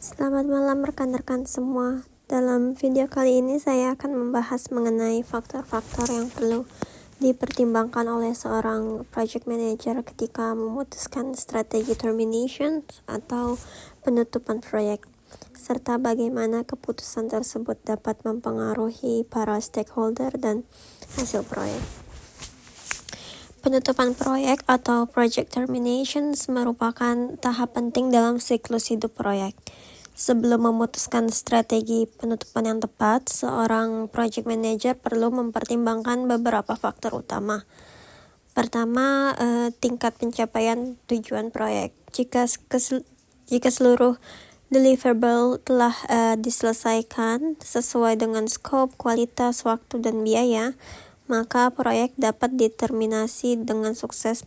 Selamat malam rekan-rekan semua. Dalam video kali ini saya akan membahas mengenai faktor-faktor yang perlu dipertimbangkan oleh seorang project manager ketika memutuskan strategi termination atau penutupan proyek, serta bagaimana keputusan tersebut dapat mempengaruhi para stakeholder dan hasil proyek. Penutupan proyek atau project terminations merupakan tahap penting dalam siklus hidup proyek. Sebelum memutuskan strategi penutupan yang tepat, seorang project manager perlu mempertimbangkan beberapa faktor utama. Pertama, tingkat pencapaian tujuan proyek. Jika seluruh deliverable telah diselesaikan sesuai dengan skop, kualitas, waktu, dan biaya, maka proyek dapat diterminasi dengan sukses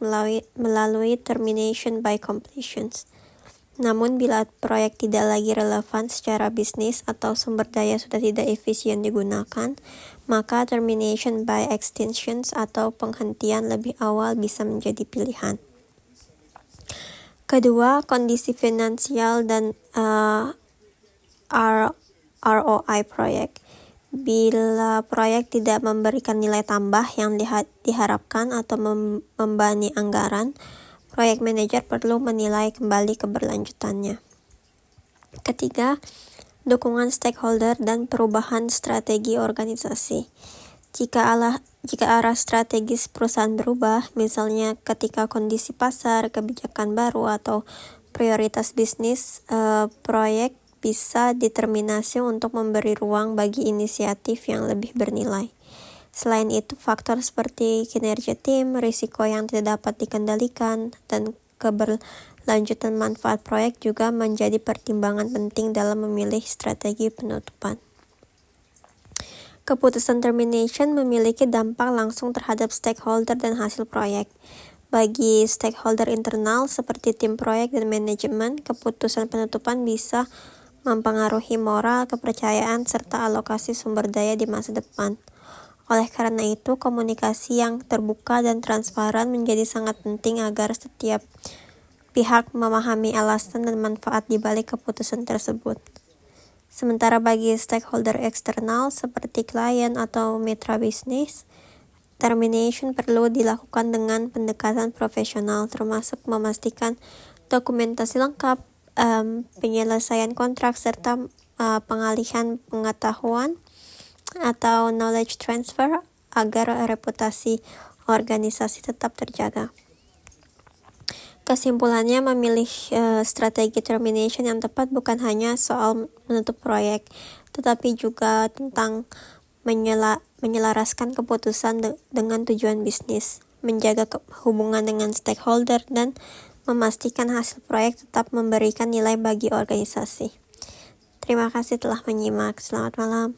melalui termination by completions. Namun bila proyek tidak lagi relevan secara bisnis atau sumber daya sudah tidak efisien digunakan, maka termination by extensions atau penghentian lebih awal bisa menjadi pilihan. Kedua, kondisi finansial dan ROI proyek. Bila proyek tidak memberikan nilai tambah yang diharapkan atau membebani anggaran, proyek manajer perlu menilai kembali keberlanjutannya. Ketiga, dukungan stakeholder dan perubahan strategi organisasi. Jika arah strategis perusahaan berubah, misalnya ketika kondisi pasar, kebijakan baru, atau prioritas bisnis, proyek bisa diterminasi untuk memberi ruang bagi inisiatif yang lebih bernilai. Selain itu, faktor seperti kinerja tim, risiko yang tidak dapat dikendalikan, dan keberlanjutan manfaat proyek juga menjadi pertimbangan penting dalam memilih strategi penutupan. Keputusan termination memiliki dampak langsung terhadap stakeholder dan hasil proyek. Bagi stakeholder internal seperti tim proyek dan manajemen, keputusan penutupan bisa mempengaruhi moral, kepercayaan, serta alokasi sumber daya di masa depan. Oleh karena itu, komunikasi yang terbuka dan transparan menjadi sangat penting agar setiap pihak memahami alasan dan manfaat di balik keputusan tersebut. Sementara bagi stakeholder eksternal seperti klien atau mitra bisnis, termination perlu dilakukan dengan pendekatan profesional, termasuk memastikan dokumentasi lengkap, penyelesaian kontrak, serta pengalihan pengetahuan atau knowledge transfer agar reputasi organisasi tetap terjaga. Kesimpulannya, memilih strategi termination yang tepat bukan hanya soal menutup proyek, tetapi juga tentang menyelaraskan keputusan dengan tujuan bisnis, menjaga hubungan dengan stakeholder, dan memastikan hasil proyek tetap memberikan nilai bagi organisasi. Terima kasih telah menyimak. Selamat malam.